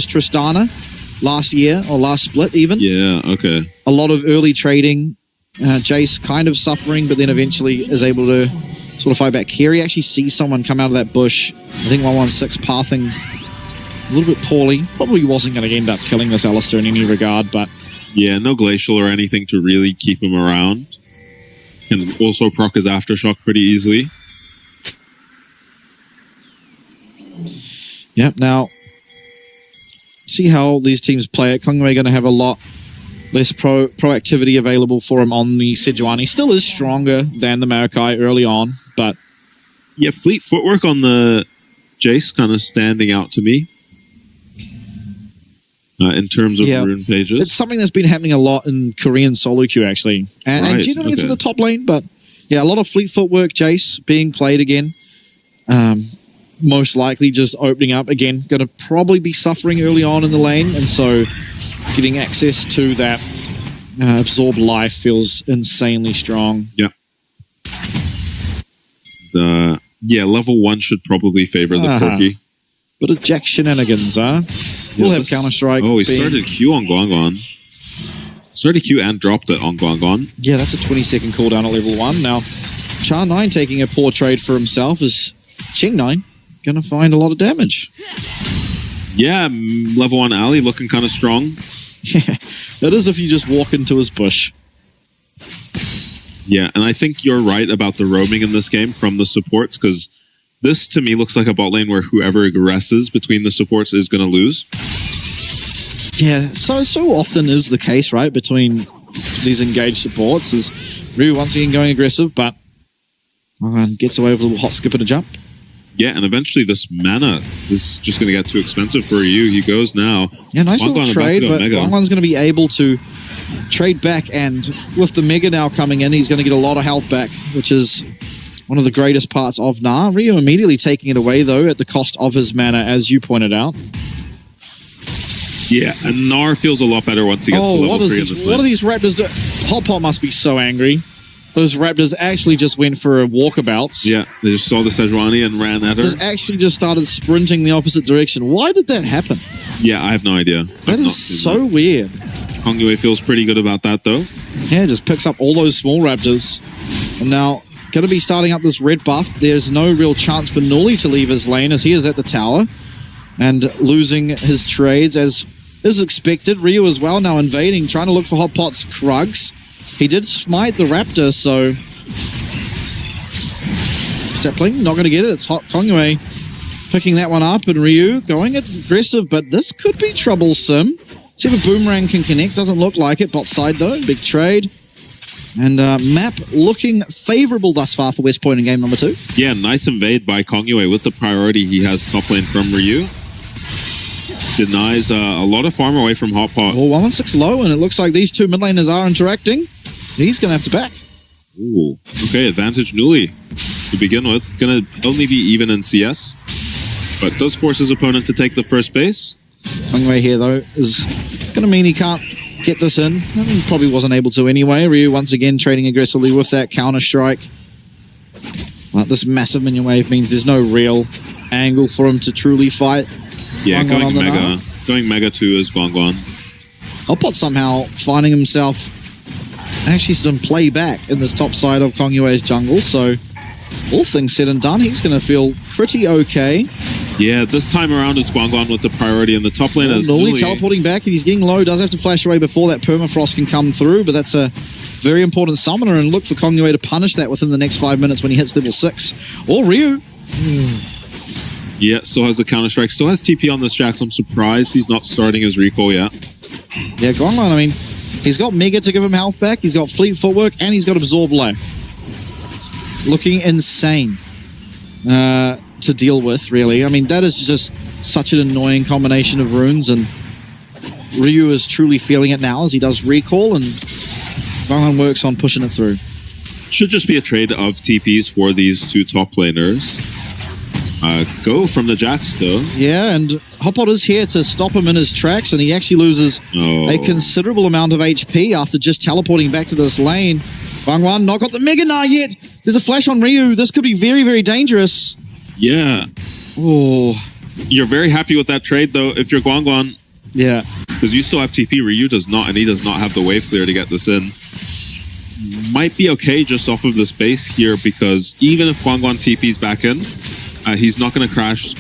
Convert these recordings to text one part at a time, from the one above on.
Tristana last year, or last split even. Yeah, okay. A lot of early trading. Jace kind of suffering, but then eventually is able to sort of fight back. Kerry actually sees someone come out of that bush. I think 116 pathing a little bit poorly. Probably wasn't going to end up killing this Alistair in any regard, but... Yeah, no Glacial or anything to really keep him around. Can also proc his Aftershock pretty easily. Yep, now... See how these teams play it. Kongwei going to have a lot less proactivity available for him on the Sejuani. Still is stronger than the Maokai early on, but... Yeah, fleet footwork on the Jace kind of standing out to me. In terms of rune pages. It's something that's been happening a lot in Korean solo queue, actually. And generally it's in the top lane, but yeah, a lot of fleet footwork, Jace being played again. Most likely just opening up again. Going to probably be suffering early on in the lane, and so getting access to that absorb life feels insanely strong. Yeah. Yeah, level 1 should probably favor the Corki. Bit of Jack shenanigans, huh? We'll have Counter-Strike. Oh, he started Q on Guanguan. Started Q and dropped it on Guanguan. Yeah, that's a 20-second cooldown at level 1. Now, Char9 taking a poor trade for himself is Ching9 going to find a lot of damage. Yeah, level 1 Ali looking kind of strong. Yeah, that is if you just walk into his bush. Yeah, and I think you're right about the roaming in this game from the supports, because this to me looks like a bot lane where whoever aggresses between the supports is going to lose. Yeah, so often is the case, right, between these engaged supports, is Ryu once again going aggressive, but gets away with a little hot skip and a jump. Yeah, and eventually this mana is just going to get too expensive for Ryu. He goes now. Yeah, nice little trade, but Guangwan's going to be able to trade back, and with the Mega now coming in, he's going to get a lot of health back, which is one of the greatest parts of Nah. Ryu immediately taking it away, though, at the cost of his mana, as you pointed out. Yeah, and Nar feels a lot better once he gets to level 3 in this lane. What are these Raptors doing? Hotpot must be so angry. Those Raptors actually just went for a walkabouts. Yeah, they just saw the Sejuani and ran at her. Just actually just started sprinting the opposite direction. Why did that happen? Yeah, I have no idea. That is so weird. Kongwei feels pretty good about that, though. Yeah, just picks up all those small Raptors. And now, going to be starting up this red buff. There's no real chance for Nuli to leave his lane, as he is at the tower. And losing his trades, as is expected. Ryu as well, now invading, trying to look for Hotpot's Krugs. He did smite the Raptor, so... Sapling, not going to get it. It's Hot Kongwei picking that one up, and Ryu going aggressive, but this could be troublesome. See if a Boomerang can connect. Doesn't look like it. Bot side, though. Big trade. And map looking favorable thus far for West Point in game number 2. Yeah, nice invade by Kongwei with the priority he has top lane from Ryu. Denies a lot of farm away from Hotpot. Oh, 116 low, and it looks like these two mid laners are interacting. He's going to have to back. Ooh, okay, advantage Nuli to begin with. Going to only be even in CS, but does force his opponent to take the first base. Kongwei here, though, is going to mean he can't get this in. I mean, probably wasn't able to anyway. Ryu once again trading aggressively with that Counter-Strike. But this massive minion wave means there's no real angle for him to truly fight. Yeah, going Mega. Going Mega too is Guanguan. Hotpot somehow finding himself actually some play back in this top side of Kongwei's jungle, so all things said and done, he's going to feel pretty okay. Yeah, this time around it's Guanguan with the priority in the top lane. As Nuli teleporting back, and he's getting low, does have to flash away before that permafrost can come through, but that's a very important summoner, and look for Kongwei to punish that within the next 5 minutes when he hits level 6. Or Ryu. Yeah, still has the Counter-Strike, still has TP on this Jax. I'm surprised he's not starting his recall yet. Yeah, Guanguan, I mean, he's got Mega to give him health back, he's got Fleet Footwork, and he's got Absorb Life. Looking insane to deal with, really. I mean, that is just such an annoying combination of runes, and Ryu is truly feeling it now as he does recall, and Guanguan works on pushing it through. Should just be a trade of TPs for these two top laners. Go from the Jax, though. Yeah, and Hotpot is here to stop him in his tracks, and he actually loses a considerable amount of HP after just teleporting back to this lane. Guanguan not got the Mega Gnar yet. There's a flash on Ryu. This could be very, very dangerous. Yeah. Oh, You're very happy with that trade, though, if you're Guangguan, Yeah. because you still have TP. Ryu does not, and he does not have the wave clear to get this in. Might be okay just off of this base here, because even if Guangguan TP's back in, he's not going to crash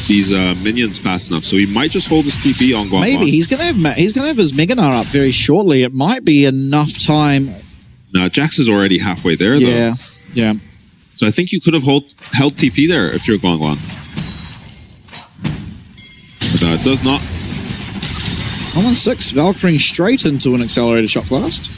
these minions fast enough. So he might just hold his TP on Guangguan. Maybe he's gonna have his Mega Gnar up very shortly. It might be enough time. No, Jax is already halfway there, Yeah, though. yeah. So I think you could have held TP there if you're Guangguan. But it does not. 116, Valkyrie straight into an accelerated shock blast.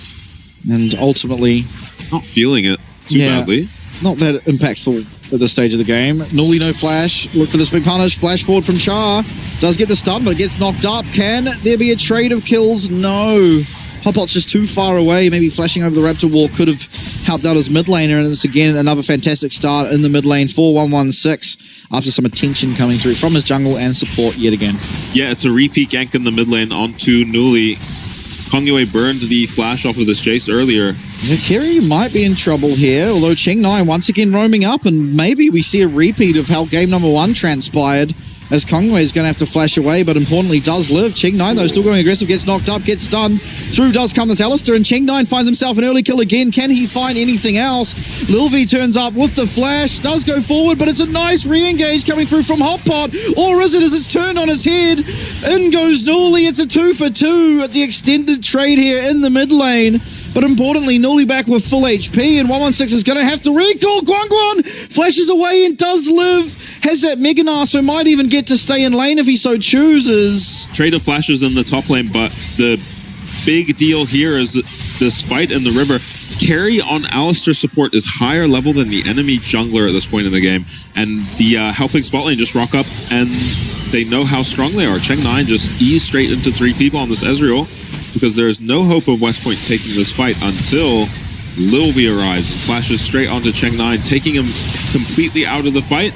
And ultimately, Not feeling it too badly. not that impactful at this stage of the game. Nully, no flash. Look for this big punish. Flash forward from Char. Does get the stun, but gets knocked up. Can there be a trade of kills? No. Hotpot's just too far away. Maybe flashing over the Raptor wall could have helped out his mid laner. And it's again another fantastic start in the mid lane for 116 after some attention coming through from his jungle and support yet again. Yeah, it's a repeat gank in the mid lane onto Nuli. Kongyue burned the flash off of this Jace earlier. Yeah, Kerry might be in trouble here, although Cheng9 once again roaming up, and maybe we see a repeat of how game number 1 transpired, as Kongyue is going to have to flash away, but importantly does live. Cheng9, though, still going aggressive, gets knocked up, gets stunned. Through does come this Alistair, and Cheng9 finds himself an early kill again. Can he find anything else? Lil V turns up with the flash, does go forward, but it's a nice re-engage coming through from Hotpot. Or is it as it's turned on his head? In goes Nuli. It's a 2 for 2 at the extended trade here in the mid lane. But importantly, Nuli back with full HP, and 116 is going to have to recall. Guangguan flashes away and does live. Has that Mega Gnar, so might even get to stay in lane if he so chooses. Trade of flashes in the top lane, but the big deal here is this fight in the river. Carry on Alistair support is higher level than the enemy jungler at this point in the game, and the helping spot lane just rock up, and they know how strong they are. Cheng9 just ease straight into 3 people on this Ezreal, because there is no hope of West Point taking this fight until Lil V arrives and flashes straight onto Cheng9, taking him completely out of the fight,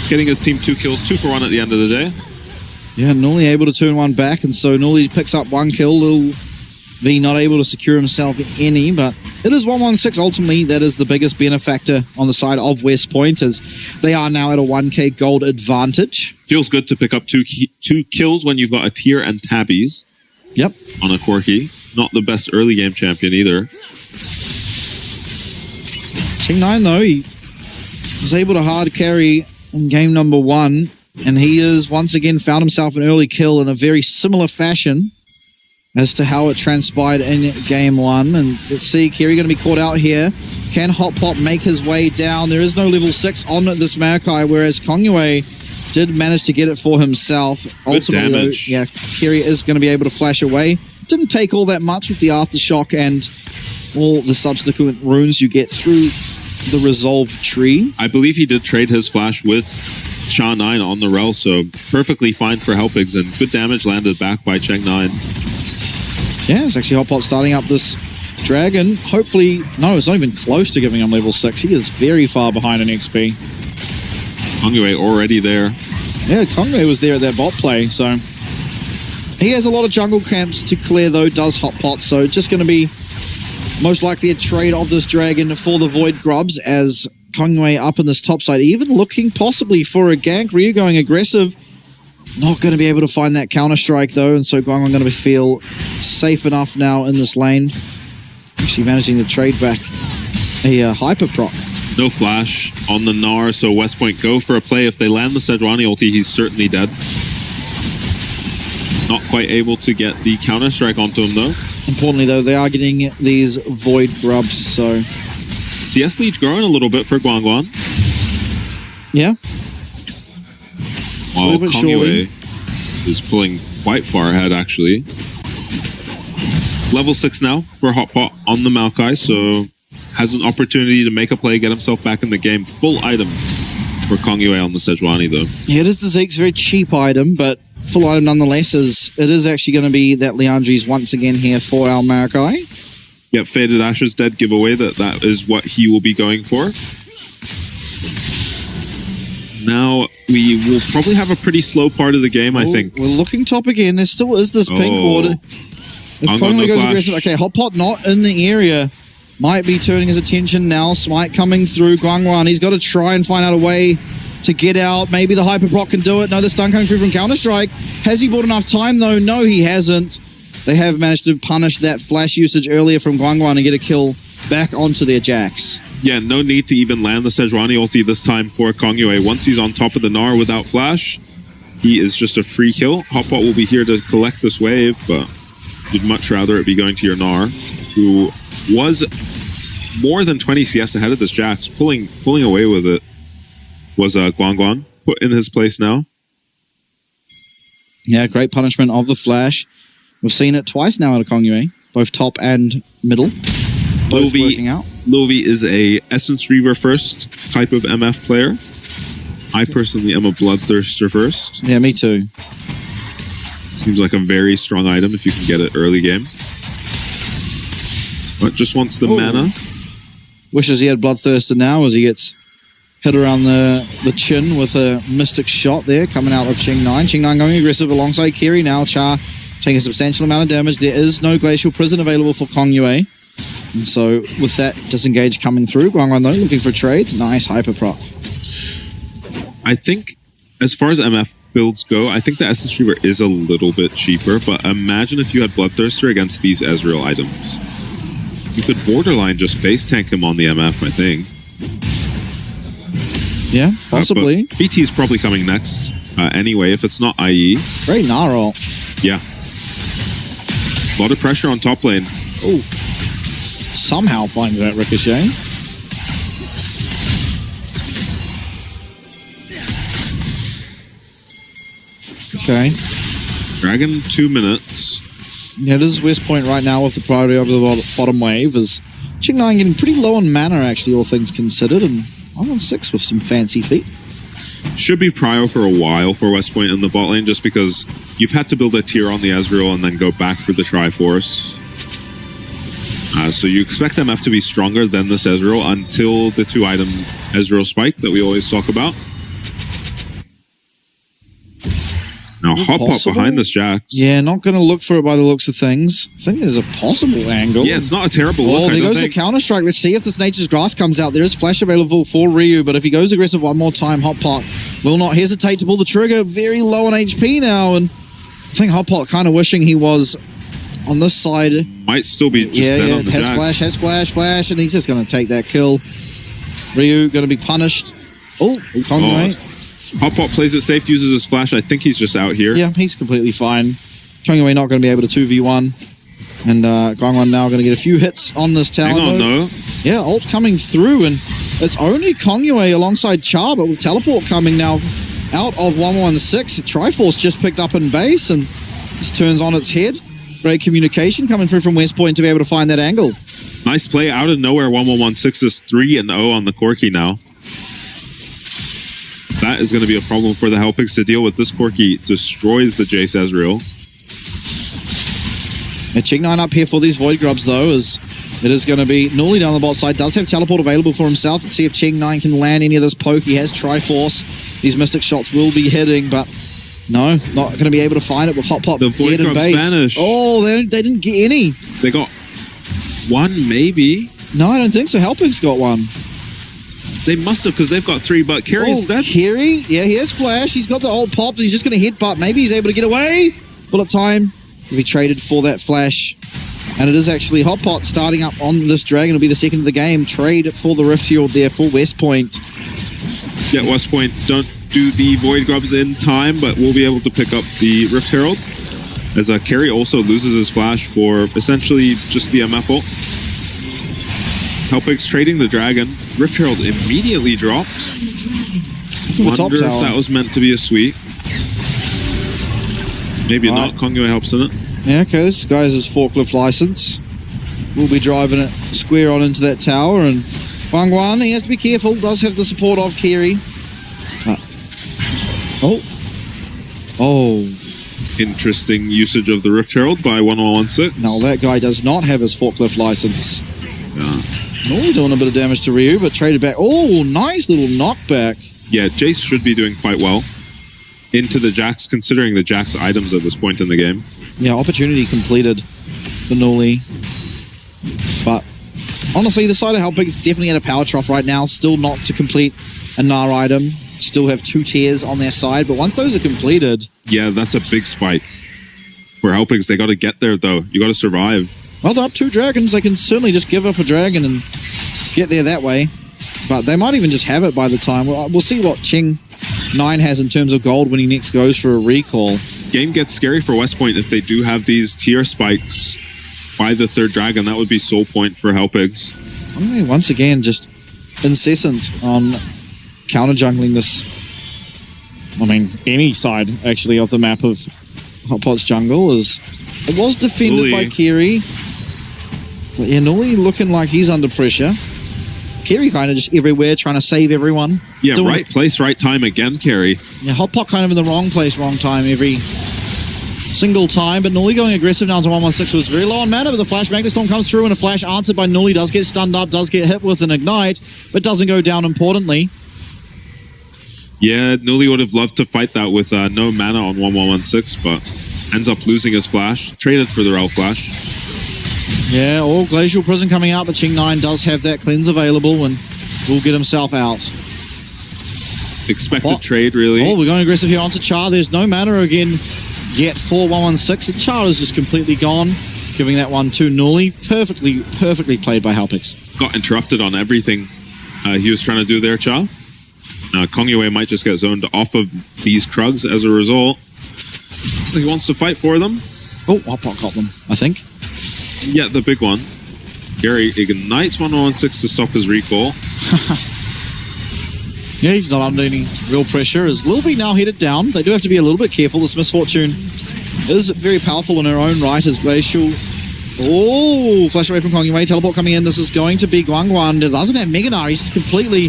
getting his team 2 kills, 2 for 1 at the end of the day. Yeah, Nuli able to turn one back, and so Nuli picks up 1 kill. Lil V not able to secure himself any, but it is 116 ultimately. That is the biggest benefactor on the side of West Point, as they are now at a 1k gold advantage. Feels good to pick up 2 kills when you've got a tier and tabbies. Yep. On a Corki. Not the best early game champion either. Cheng9, though, he was able to hard carry in game number 1, and he is once again found himself an early kill in a very similar fashion as to how it transpired in game 1. And let's see, Kerry going to be caught out here. Can Hotpot make his way down? There is no level 6 on this Maokai, whereas Kongyue did manage to get it for himself. Ultimately, though, yeah, Kerry is going to be able to flash away. Didn't take all that much with the Aftershock and all the subsequent runes you get through the Resolve tree. I believe he did trade his flash with Sha9 on the Rel, so perfectly fine for Helpings, and good damage landed back by Cheng9. Yeah, it's actually Hotpot starting up this dragon. Hopefully, no, it's not even close to giving him level 6. He is very far behind in XP. Kongyue already there. Yeah, Kongyue was there at that bot play, so he has a lot of jungle camps to clear, though, does Hotpot, so just going to be most likely a trade of this dragon for the Void Grubs, as Kongyue up in this top side, even looking possibly for a gank. Ryu going aggressive. Not going to be able to find that counter-strike, though, and so Guangguan going to feel safe enough now in this lane. Actually managing to trade back a Hyper Proc. No flash on the Gnar, so West Point go for a play. If they land the Sejuani ulti, he's certainly dead. Not quite able to get the counter-strike onto him, though. Importantly, though, they are getting these Void Grubs, so... CS lead growing a little bit for Guangguan. Yeah. While Kongyue is pulling quite far ahead, actually. Level 6 now for Hotpot on the Maokai, so has an opportunity to make a play, get himself back in the game. Full item for Kongyue on the Sejuani, though. Yeah, it is the Zeke's very cheap item, but full item nonetheless. It is actually going to be that Liandry's once again here for our Maokai. Yep, Faded Ashes dead giveaway. That is what he will be going for. Now, we will probably have a pretty slow part of the game, I think. We're looking top again. There still is this pink order. If Kongyue goes aggressive, okay, Hotpot not in the area. Might be turning his attention now. Smite coming through. Guangguan, he's got to try and find out a way to get out. Maybe the Hyperproc can do it. No, the stun coming through from Counter-Strike. Has he bought enough time, though? No, he hasn't. They have managed to punish that flash usage earlier from Guangguan and get a kill back onto their Jax. Yeah, no need to even land the Sejuani ulti this time for Kongyue. Once he's on top of the Gnar without flash, he is just a free kill. Hotpot will be here to collect this wave, but you'd much rather it be going to your Gnar, who was more than 20 CS ahead of this Jax. Pulling away with it was Guangguan, put in his place now. Yeah, great punishment of the flash. We've seen it twice now out of Kongyue, both top and middle. Both working out. Lovi is a Essence Reaver first type of MF player. I personally am a Bloodthirster first. Yeah, me too. Seems like a very strong item if you can get it early game. But just wants the mana. Wishes he had Bloodthirster now as he gets hit around the chin with a Mystic shot there coming out of Ching9. Ching9 going aggressive alongside Kiri now. Char taking a substantial amount of damage. There is no Glacial Prison available for Kongyue. And so with that disengage coming through, Guangguan though looking for trades. Nice Hyperproc. I think as far as MF builds go, I think the Essence Reaver is a little bit cheaper, but imagine if you had Bloodthirster against these Ezreal items. You could borderline just face tank him on the MF, I think. Yeah, possibly. BT is probably coming next anyway, if it's not IE. Great Gnar ult. Yeah. A lot of pressure on top lane. Oh. Somehow finds that ricochet. Okay. Dragon, 2 minutes. Yeah, it is West Point right now with the priority over the bottom wave. Is Ching9 getting pretty low on mana, actually, all things considered, and 1-on-6 with some fancy feet. Should be prio for a while for West Point in the bot lane, just because you've had to build a tier on the Ezreal and then go back for the Triforce. So you expect MF to be stronger than this Ezreal until the 2-item Ezreal spike that we always talk about. Now Hotpot behind this Jax. Yeah, not going to look for it by the looks of things. I think there's a possible angle. Yeah, it's not a terrible look. Oh, there goes the Counter-Strike. Let's see if this Nature's Grass comes out. There is flash available for Ryu, but if he goes aggressive one more time, Hotpot will not hesitate to pull the trigger. Very low on HP now, and I think Hotpot kind of wishing he was on this side. Might still be just dead on the Jax. Has flash, and he's just going to take that kill. Ryu going to be punished. Oh, Kongyue. Hotpot plays it safe, uses his flash. I think he's just out here. Yeah, he's completely fine. Kongyue not going to be able to 2v1. And Guangguan now going to get a few hits on this tower. Hang on, though. Yeah, ult coming through, and it's only Kongyue alongside Char, but with teleport coming now out of 1-1-6. Triforce just picked up in base, and this turns on its head. Great communication coming through from West Point to be able to find that angle. Nice play out of nowhere. 1-1-6 is 3-0 on the Corki now. That is going to be a problem for the Hellpigs to deal with. This Corki destroys the Jace Ezreal. And Ching9 up here for these Void Grubs, though, as it is going to be Nuli down the bot side. Does have teleport available for himself. Let's see if Ching9 can land any of this poke. He has Triforce. These Mystic shots will be hitting, but no, not going to be able to find it with Hotpot dead in base. Spanish. Oh, they didn't get any. They got one, maybe. No, I don't think so. Hellpig's got one. They must have, because they've got 3, but Kiri's dead. Kiri, yeah, he has flash. He's got the ult popped. He's just going to hit, but maybe he's able to get away. Bullet time. He traded for that flash. And it is actually Hotpot starting up on this dragon. It'll be the second of the game. Trade for the Rift Herald there for West Point. Yeah, West Point don't do the Void Grubs in time, but we'll be able to pick up the Rift Herald. As Kiri also loses his flash for essentially just the MF ult. Hellpigs trading the dragon. Rift Herald immediately dropped. Wonder if that was meant to be a sweep. Maybe not. Kongyue helps in it. Yeah, okay. This guy has his forklift license. We'll be driving it square on into that tower. And Guangguan, he has to be careful. Does have the support of Kiri. Oh. Interesting usage of the Rift Herald by 1-1-6. Now that guy does not have his forklift license. Yeah. Oh, doing a bit of damage to Ryu, but traded back. Oh, nice little knockback. Yeah, Jace should be doing quite well into the Jax, considering the Jax items at this point in the game. Yeah, opportunity completed for Nuli. But honestly, the side of Hellpig is definitely at a power trough right now. Still not to complete a Gnar item. still have 2 tiers on their side, but once those are completed... Yeah, that's a big spike. For Helpix, they got to get there, though. You got to survive. Well, they're up 2 dragons. They can certainly just give up a dragon and get there that way. But they might even just have it by the time. We'll see what Ching9 has in terms of gold when he next goes for a recall. Game gets scary for West Point if they do have these tier spikes by the 3rd dragon. That would be soul point for Helpix. I mean, once again, just incessant on counter-jungling this... I mean, any side, actually, of the map of Hotpot's jungle is... It was defended by Kiri. But yeah, Nuli looking like he's under pressure. Kiri kind of just everywhere, trying to save everyone. Yeah, right place, right time again, Kiri. Yeah, Hotpot kind of in the wrong place, wrong time every single time. But Nuli going aggressive now to 116 was very low on mana, but the Flash Magnet Storm comes through and a flash answered by Nuli. Does get stunned up, does get hit with an Ignite, but doesn't go down importantly. Yeah, Nuli would have loved to fight that with no mana on 1116, but ends up losing his flash. Traded for the Rel flash. Yeah, all Glacial Prison coming out, but Ching9 does have that cleanse available and will get himself out. Expected trade, really. Oh, we're going aggressive here onto Char. There's no mana again yet for 116, and Char is just completely gone, giving that one to Nuli. Perfectly played by Helpix. Got interrupted on everything he was trying to do there, Char. Kongyue might just get zoned off of these Krugs as a result. So he wants to fight for them. Oh, Hotpot got them, I think. Yeah, the big one. Gary ignites 116 to stop his recall. Yeah, he's not under any real pressure. As Lilvi now headed down, they do have to be a little bit careful. This Misfortune is very powerful in her own right as Glacial. Oh, flash away from Kongyue. Teleport coming in. This is going to be Guangguan. It doesn't have Mega Gnar. He's just completely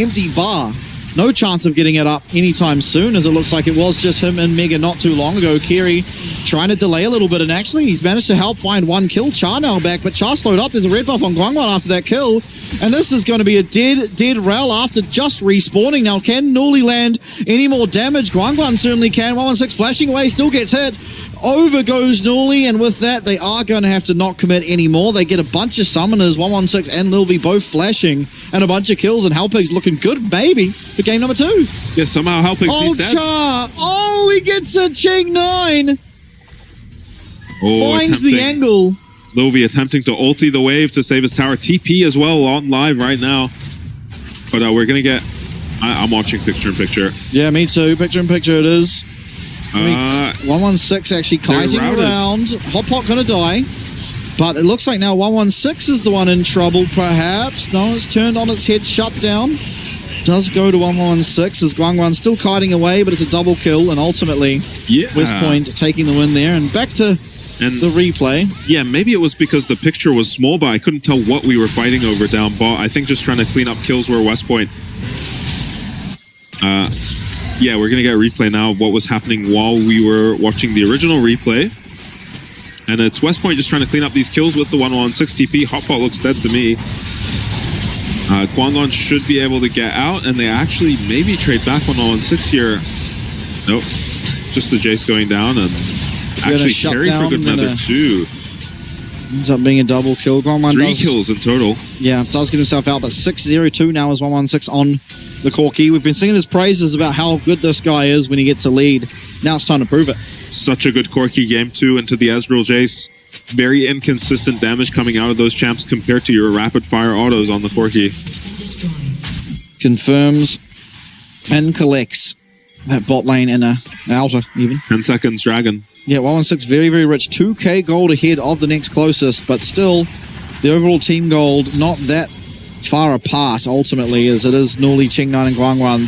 empty bar. No chance of getting it up anytime soon, as it looks like it was just him and Mega not too long ago. Kiri trying to delay a little bit, and actually he's managed to help find 1 kill. Char now back, but Char slowed up. There's a red buff on Guangguan after that kill, and this is going to be a dead Rel after just respawning. Now, can Nuli land any more damage? Guangguan certainly can. 116 flashing away, still gets hit. Over goes Nuli, and with that, they are going to have to not commit anymore. They get a bunch of summoners, 116 and Lilvi both flashing, and a bunch of kills, and Helpig's looking good, maybe, for game number 2. Yeah, somehow Helpig sees that. Char! Oh, he gets a Ching9! Finds the angle. Lilvi attempting to ulti the wave to save his tower. TP as well on live right now. But we're going to get... I'm watching picture-in-picture. Yeah, me too. Picture-in-picture it is. 116 actually kiting around. Hotpot going to die. But it looks like now 116 is the one in trouble, perhaps. No, it's turned on its head, shut down. Does go to 116 as Guangguan still kiting away, but it's a double kill, and ultimately West Point taking the win there. And back to the replay. Yeah, maybe it was because the picture was small, but I couldn't tell what we were fighting over down bot. I think just trying to clean up kills were West Point. Yeah, we're going to get a replay now of what was happening while we were watching the original replay. And it's West Point just trying to clean up these kills with the 116 TP. Hotpot looks dead to me. Guangguan should be able to get out, and they actually maybe trade back 116 here. Nope. Just the Jace going down, and actually carry for good measure too. Ends up being a double kill. Guangguan 3 kills in total. Yeah, does get himself out, but 6-0-2 now is 116 on the Corki. We've been singing his praises about how good this guy is when he gets a lead. Now it's time to prove it. Such a good Corki game 2 into the Ezreal Jace. Very inconsistent damage coming out of those champs compared to your rapid fire autos on the Corki. Confirms and collects that bot lane and outer even. 10 seconds dragon. Yeah, 116 very rich. 2k gold ahead of the next closest, but still the overall team gold not that far apart ultimately, as it is Nuli, Ching9 and Guangguan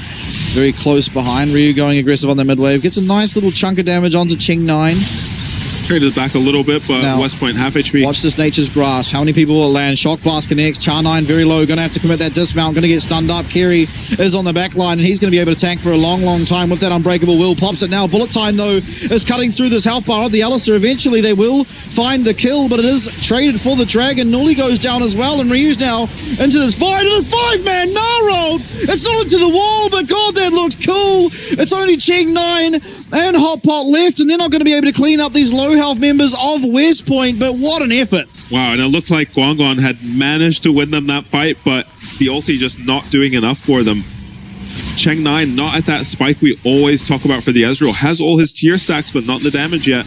very close behind. Ryu going aggressive on the mid wave. Gets a nice little chunk of damage onto Ching9. Traded back a little bit, but now, West Point half HP. Watch this Nature's Grasp. How many people will land? Shock Blast connects. Char9 very low. Going to have to commit that dismount. Going to get stunned up. Kiri is on the back line, and he's going to be able to tank for a long time with that Unbreakable Will. Pops it now. Bullet Time, though, is cutting through this health bar of the Alistair. Eventually, they will find the kill, but it is traded for the Dragon. Nuli goes down as well, and Ryu's now into this fight. And a 5-man Gnarled. It's not into the wall, but God, that looked cool. It's only Ching9 and Hotpot left, and they're not going to be able to clean up these low health members of West Point, but what an effort. Wow, and it looked like Guangguan had managed to win them that fight, but the ulti just not doing enough for them. Cheng9 not at that spike we always talk about for the Ezreal. Has all his tier stacks, but not the damage yet.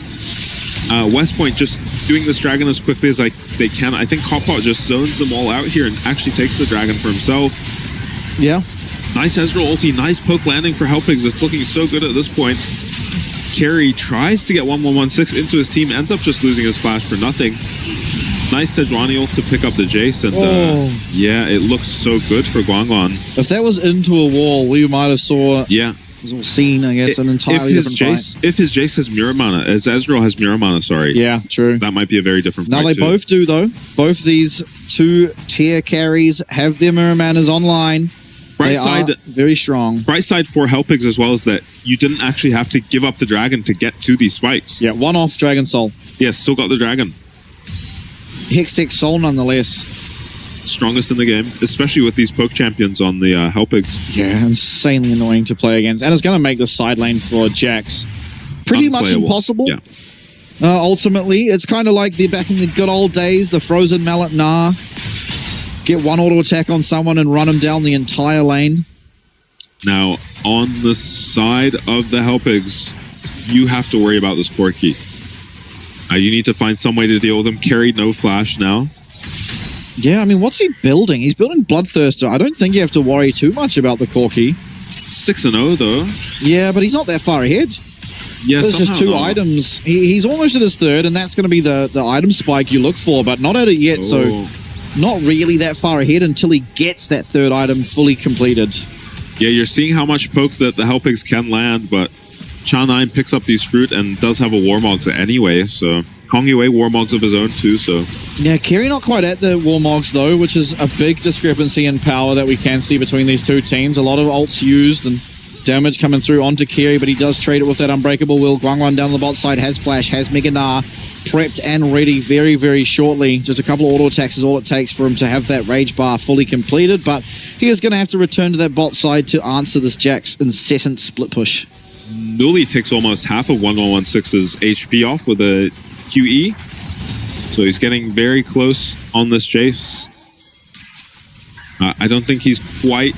West Point just doing this dragon as quickly as they can. I think Hotpot just zones them all out here and actually takes the dragon for himself. Yeah. Nice Ezreal ulti, nice poke landing for Helpigs. It's looking so good at this point. Carry tries to get 1116 into his team, ends up just losing his flash for nothing. Nice Sejuani ult to pick up the Jace, and yeah, it looks so good for Guangguan. If that was into a wall, we might have seen, I guess, an entirely different fight. If his Jace has mirror mana, as Ezreal has mirror mana, sorry. Yeah, true. That might be a very different fight. Now, they both do, though. Both these two tier carries have their mirror manas online. They are very strong. Bright side for Helpigs as well is that you didn't actually have to give up the dragon to get to these spikes. Yeah, one off Dragon Soul. Yeah, still got the dragon. Hextech Soul, nonetheless. Strongest in the game, especially with these poke champions on the Helpigs. Yeah, insanely annoying to play against. And it's going to make the side lane for Jax pretty much impossible. Yeah. Ultimately, it's kind of like back in the good old days, the Frozen Mallet Nah. Get one auto attack on someone and run them down the entire lane. Now, on the side of the Helpigs, you have to worry about this Corki. You need to find some way to deal with him. Carry no flash now. Yeah, I mean, what's he building? He's building Bloodthirster. I don't think you have to worry too much about the Corki. 6-0 though. Yeah, but he's not that far ahead. Yeah, there's just two items. He's almost at his third, and that's going to be the item spike you look for, but not at it yet, so not really that far ahead until he gets that third item fully completed. Yeah, you're seeing how much poke that the Helpigs can land, but Cha9 picks up these fruit and does have a Warmogs anyway, so Kong Yue Warmogs of his own too, so... Yeah, Kerry not quite at the Warmogs though, which is a big discrepancy in power that we can see between these two teams. A lot of ults used and damage coming through onto Kerry, but he does trade it with that Unbreakable Will. Guangguan down the bot side has Flash, has Mega Na, prepped and ready very, very shortly. Just a couple of auto attacks is all it takes for him to have that Rage Bar fully completed, but he is going to have to return to that bot side to answer this Jack's incessant split push. Newly takes almost half of 1116's HP off with a QE. So he's getting very close on this Jace. I don't think he's quite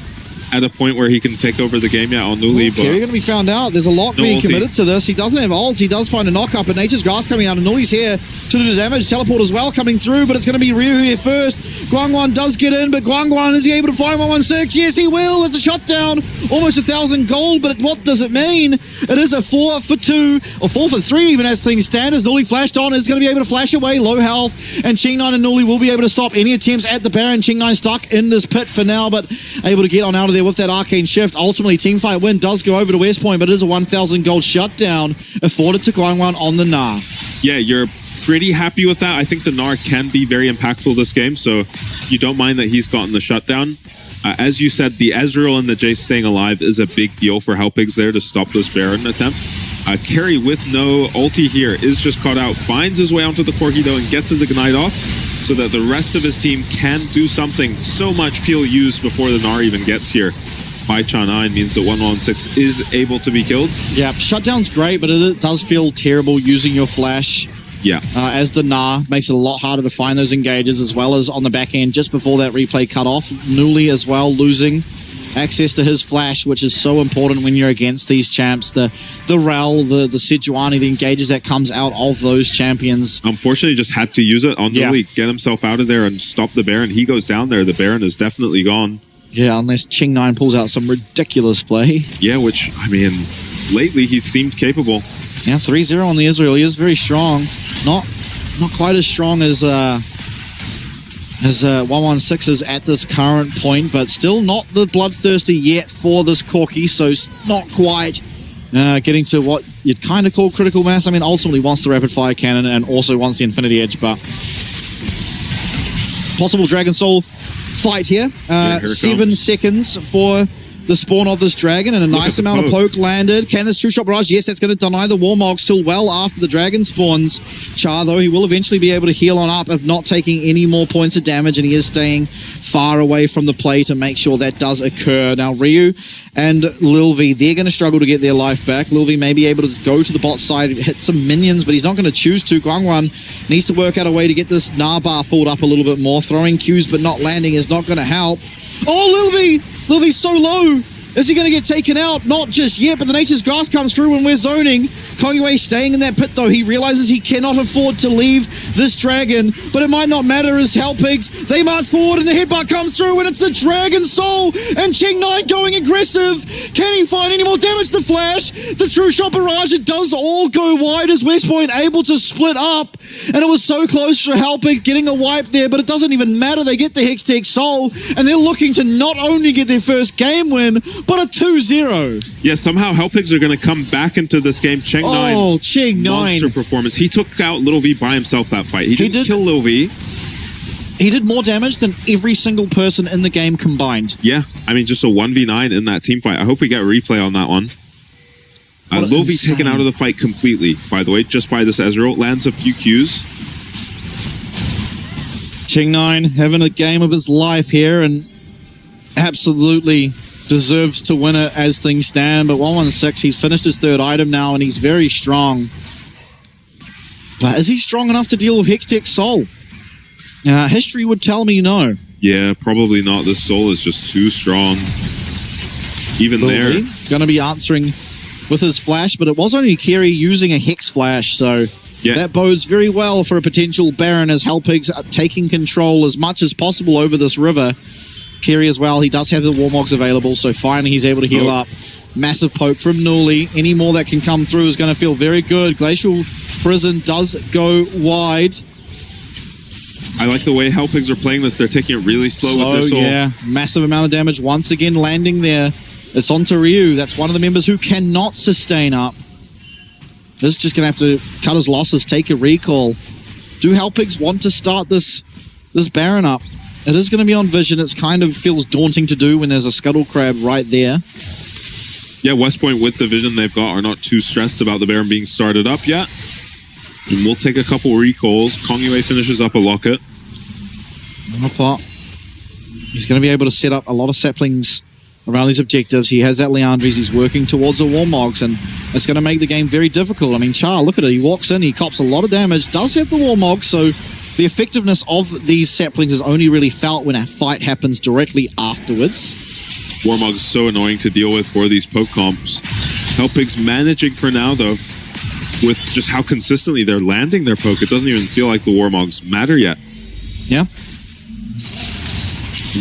at a point where he can take over the game yet on Newly. Okay, you're going to be found out. There's a lot being committed to this. He doesn't have ults. He does find a knock-up, but Nature's Grass coming out, and Newly's here to do the damage. Teleport as well coming through, but it's going to be Ryu here first. Guangguan does get in, but Guangguan, is he able to find 116? Yes, he will. It's a shutdown. Almost 1,000 gold, but what does it mean? It is a 4 for 2, or 4 for 3 even as things stand, as Newly flashed on, is going to be able to flash away, low health, and Ching9 and Newly will be able to stop any attempts at the Baron. Ching9 stuck in this pit for now, but able to get on out of there with that Arcane Shift. Ultimately, Teamfight win does go over to West Point, but it is a 1,000 gold shutdown afforded to Guangguan on the Gnar. Yeah, you're pretty happy with that. I think the Gnar can be very impactful this game, so you don't mind that he's gotten the shutdown. As you said, the Ezreal and the Jace staying alive is a big deal for Helpigs there to stop this Baron attempt. Carry with no ulti here is just caught out, finds his way onto the Corki though and gets his Ignite off so that the rest of his team can do something. So much peel used before the Gnar even gets here by Cha9 means that 116 is able to be killed. Yeah, shutdown's great, but it does feel terrible using your flash. Yeah. As the Gnar makes it a lot harder to find those engages, as well as on the back end just before that replay cut off. Newly as well losing access to his flash, which is so important when you're against these champs. The Rel, the Sejuani, the engages that comes out of those champions. Unfortunately, just had to use it on Newly, get himself out of there and stop the Baron. He goes down there. The Baron is definitely gone. Yeah, unless Ching9 pulls out some ridiculous play. Yeah, which, I mean, lately he's seemed capable. Yeah, 3-0 on the Ezreal. He is very strong. Not quite as strong as 116 is at this current point, but still not the bloodthirsty yet for this Corki, so not quite getting to what you'd kind of call critical mass. I mean, ultimately wants the rapid fire cannon and also wants the Infinity Edge, but possible Dragon Soul fight here. 7 seconds for the spawn of this dragon, and a nice amount of poke landed. Can this two-shot barrage? Yes, that's going to deny the Warmog still well after the dragon spawns. Char, though, he will eventually be able to heal on up if not taking any more points of damage, and he is staying far away from the play to make sure that does occur. Now, Ryu and Lil V, they're going to struggle to get their life back. Lil V may be able to go to the bot side, hit some minions, but he's not going to choose to. Guangguan needs to work out a way to get this Gnar bar filled up a little bit more. Throwing Qs but not landing is not going to help. Oh, Lil V's so low. Is he going to get taken out? Not just yet, but the Nature's Grass comes through when we're zoning. Kongwei staying in that pit, though. He realizes he cannot afford to leave this dragon, but it might not matter as Hellpigs. They march forward, and the headbutt comes through, and it's the Dragon Soul, and Cheng9 going aggressive. Can he find any more damage? The flash, the True Shot Barrage, it does all go wide as West Point able to split up, and it was so close for Hellpig getting a wipe there, but it doesn't even matter. They get the Hextech Soul, and they're looking to not only get their first game win, but a 2-0. Yeah, somehow Hellpigs are going to come back into this game. Cheng9, Cheng9. monster performance. He took out Little V by himself that fight. He didn't kill Little V. He did more damage than every single person in the game combined. Yeah, I mean, just a 1v9 in that team fight. I hope we get a replay on that one. Little V taken out of the fight completely, by the way, just by this Ezreal. Lands a few Qs. Cheng9 having a game of his life here and absolutely deserves to win it as things stand. But 116, he's finished his third item now and he's very strong. But is he strong enough to deal with Hextech Soul? History would tell me no. Yeah, probably not. This Soul is just too strong. Even there. Going to be answering with his flash, but it was only Kerry using a Hex Flash, so yeah, that bodes very well for a potential Baron as Hellpigs are taking control as much as possible over this river. Kerry as well, he does have the Warmogs available, so finally he's able to heal up. Massive poke from Nuli. Any more that can come through is going to feel very good. Glacial Prison does go wide. I like the way Hellpigs are playing this. They're taking it really slow with their Soul. Yeah, massive amount of damage once again landing there. It's on to Ryu. That's one of the members who cannot sustain up. This is just going to have to cut his losses, take a recall. Do Hellpigs want to start this Baron up? It is going to be on Vision. It kind of feels daunting to do when there's a Scuttle Crab right there. Yeah, West Point with the Vision they've got are not too stressed about the Baron being started up yet. And we'll take a couple recalls. Kongwei finishes up a Locket. He's going to be able to set up a lot of saplings around these objectives. He has that Leandries. He's working towards the Warmogs, and it's going to make the game very difficult. I mean, Char, look at it. He walks in, he cops a lot of damage, does have the Warmogs, so the effectiveness of these saplings is only really felt when a fight happens directly afterwards. Warmog is so annoying to deal with for these poke comps. Hellpigs managing for now, though, with just how consistently they're landing their poke. It doesn't even feel like the Warmogs matter yet. Yeah.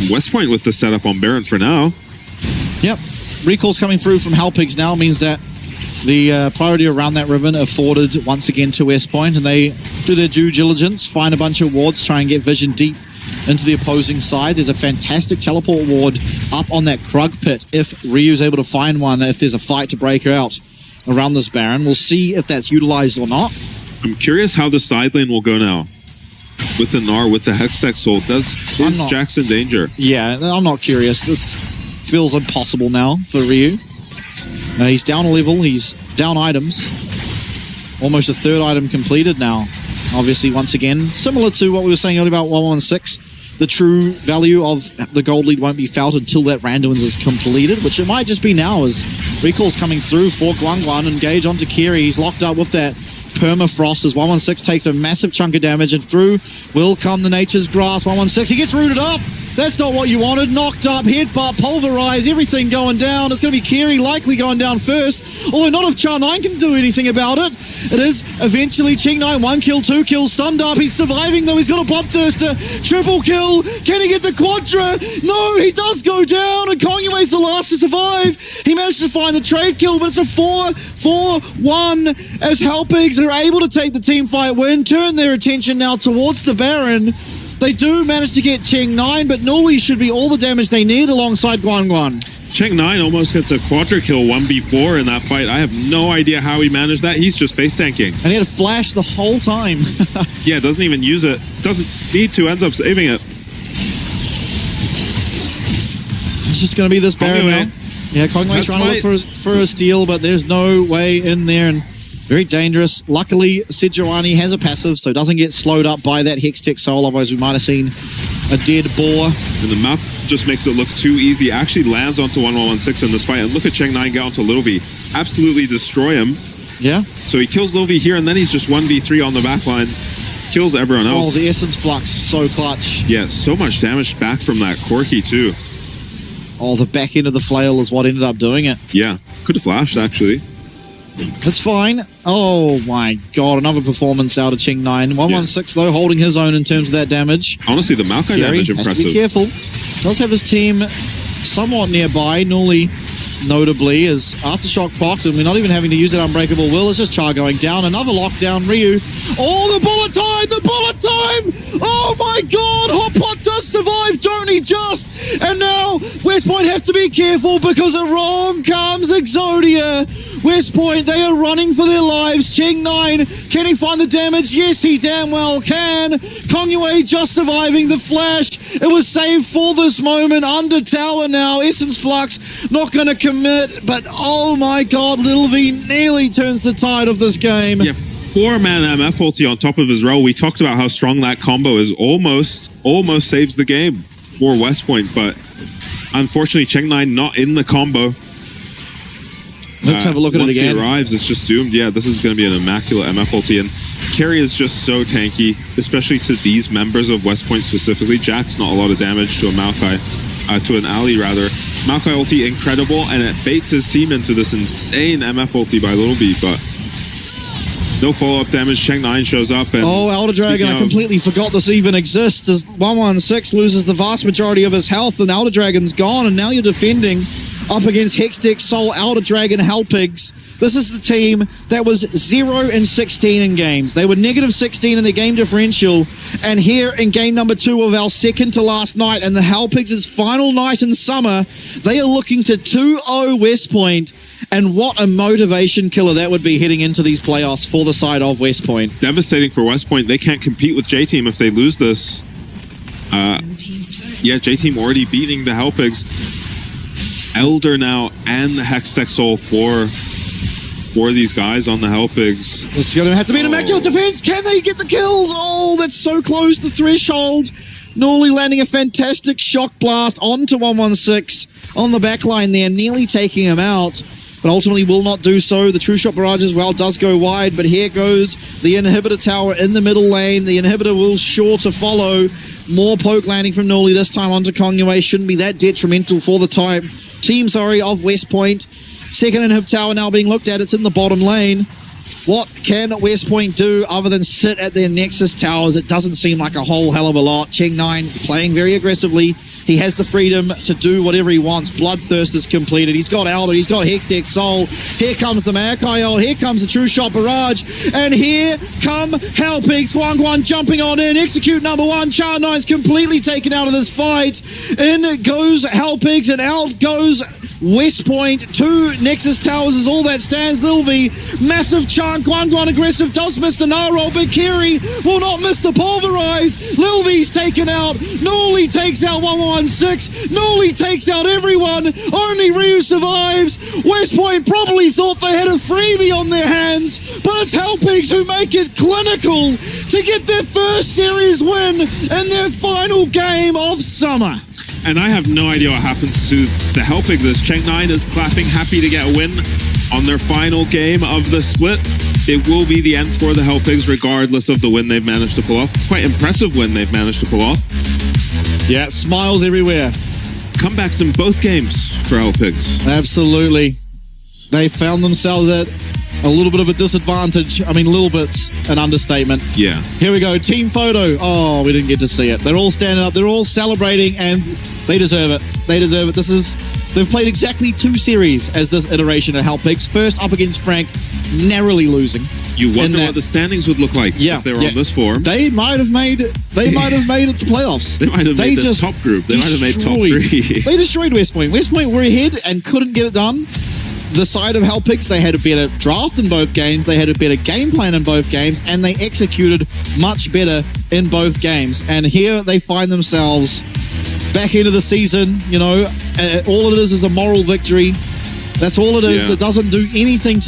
West Point with the setup on Baron for now. Yep. Recalls coming through from Hellpigs now means that the priority around that ribbon afforded once again to West Point, and they do their due diligence, find a bunch of wards, try and get Vision deep into the opposing side. There's a fantastic teleport ward up on that Krug pit if Ryu's able to find one, if there's a fight to break out around this Baron. We'll see if that's utilized or not. I'm curious how the side lane will go now. With the Gnar, with the Hextech Soul, is Jax in danger? Yeah, I'm not curious. This feels impossible now for Ryu. He's down a level, he's down items. Almost a third item completed now. Obviously, once again, similar to what we were saying earlier about 116, the true value of the gold lead won't be felt until that Randuin's is completed, which it might just be now as recalls coming through for Guangguan. Engage onto Kiri. He's locked up with that Permafrost as 116 takes a massive chunk of damage, and through will come the Nature's Grass. 116, he gets rooted up. That's not what you wanted. Knocked up, headbutt, pulverized, everything going down. It's going to be Kiri likely going down first, although not if Char9 can do anything about it. It is eventually Cheng9, 1 kill, 2 kills, stunned up. He's surviving though. He's got a Bloodthirster. Triple kill. Can he get the Quadra? No, he does go down, and Kongwei's the last to survive. He managed to find the trade kill, but it's a 4-4-1 as Hellpigs are able to take the team fight win, turn their attention now towards the Baron. They do manage to get Cheng9, but Nuli should be all the damage they need alongside Guangguan. Cheng9 almost gets a quadra kill 1v4 in that fight. I have no idea how he managed that. He's just face tanking. And he had a flash the whole time. Yeah, doesn't even use it. Doesn't need to, ends up saving it. It's just going to be this Baron now. Yeah, Kongwei's trying to look for a steal, but there's no way in there, and very dangerous. Luckily, Sejuani has a passive, so doesn't get slowed up by that Hextech Soul, otherwise we might have seen a dead boar. And the map just makes it look too easy. Actually lands onto 1116 in this fight, and look at Cheng9 get onto Little V. Absolutely destroy him. Yeah. So he kills Little V here, and then he's just 1v3 on the back line. Kills everyone else. Oh, the Essence Flux, so clutch. Yeah, so much damage back from that Corki too. Oh, the back end of the flail is what ended up doing it. Yeah, could have flashed, actually. That's fine. Oh my god, another performance out of Ching9. 116 though, holding his own in terms of that damage. Honestly, the Maokai Kerry damage has impressive. to be careful. Does have his team somewhat nearby. Nully, notably, is Aftershock blocked, and we're not even having to use that Unbreakable Will. It's just Char going down. Another lockdown, Ryu. Oh, the bullet time! The bullet time! Oh my god! Hotpot does survive, don't he just? And now, West Point have to be careful because along comes Exodia. West Point, they are running for their lives. Ching9, can he find the damage? Yes, he damn well can. Kongyue just surviving the flash. It was saved for this moment. Under tower now. Essence Flux not going to commit, but oh my god, Little V nearly turns the tide of this game. Yeah, 4-man MF ulti on top of his row. We talked about how strong that combo is. Almost saves the game for West Point, but unfortunately Ching9 not in the combo. Let's have a look at it again. Once he arrives, it's just doomed. Yeah, this is going to be an immaculate MF ulti, and Kerry is just so tanky, especially to these members of West Point specifically. Jack's not a lot of damage to a Maokai, to an Ali rather. Maokai ulti incredible, and it baits his team into this insane MF ulti by Little B, but no follow-up damage. Ching9 shows up, and oh, Elder Dragon, I completely forgot this even exists, as 116 loses the vast majority of his health, and Elder Dragon's gone, and now you're defending up against Hextech, Soul, Elder Dragon, Hellpigs. This is the team that was 0-16 in games. They were -16 in their game differential. And here in game number 2 of our second to last night and the Hellpigs' final night in summer, they are looking to 2-0 West Point. And what a motivation killer that would be heading into these playoffs for the side of West Point. Devastating for West Point. They can't compete with J-Team if they lose this. Yeah, J-Team already beating the Hellpigs. Elder now and the Hextech Soul for these guys on the Hellpigs. It's going to have to be an immaculate defense. Can they get the kills? Oh, that's so close, the threshold. Norley landing a fantastic shock blast onto 116 on the back line there, nearly taking him out, but ultimately will not do so. The True Shot Barrage as well does go wide, but here goes the Inhibitor Tower in the middle lane. The Inhibitor will sure to follow. More poke landing from Norley, this time onto Kongyue. Shouldn't be that detrimental for the team of West Point. Second Inhib Tower now being looked at. It's in the bottom lane. What can West Point do other than sit at their Nexus towers? It doesn't seem like a whole hell of a lot. Ching9 playing very aggressively. He has the freedom to do whatever he wants. Bloodthirst is completed. He's got Elder. He's got Hextech Soul. Here comes the Maokai ult. Here comes the True Shot Barrage. And here come Hellpigs. Guan jumping on in. Execute number 1. Char9's completely taken out of this fight. In goes Hellpigs and out goes West Point. 2 Nexus Towers is all that stands. Lil V, massive chunk. Guan aggressive, does miss the Narrow, but Kerry will not miss the Pulverize. Lil V's taken out. Norley takes out 116. Norley takes out everyone. Only Ryu survives. West Point probably thought they had a freebie on their hands, but it's Hellpigs who make it clinical to get their first series win in their final game of summer. And I have no idea what happens to the Hellpigs as Ching9 is clapping, happy to get a win on their final game of the split. It will be the end for the Hellpigs regardless of the win they've managed to pull off. Quite impressive win they've managed to pull off. Yeah, smiles everywhere. Comebacks in both games for Hellpigs. Absolutely. They found themselves at a little bit of a disadvantage. I mean, little bit's an understatement. Yeah. Here we go. Team photo. Oh, we didn't get to see it. They're all standing up. They're all celebrating, and they deserve it. They deserve it. They've played exactly 2 series as this iteration of Hellpigs. First up against Frank, narrowly losing. You wonder what the standings would look like if they were on this form. They might have made it to playoffs. They might have made the top group. They might have made top 3. They destroyed West Point. West Point were ahead and couldn't get it done. The side of Hellpigs, they had a better draft in both games, they had a better game plan in both games, and they executed much better in both games. And here they find themselves back into the season. You know, all it is a moral victory. That's all it is. Yeah. It doesn't do anything to the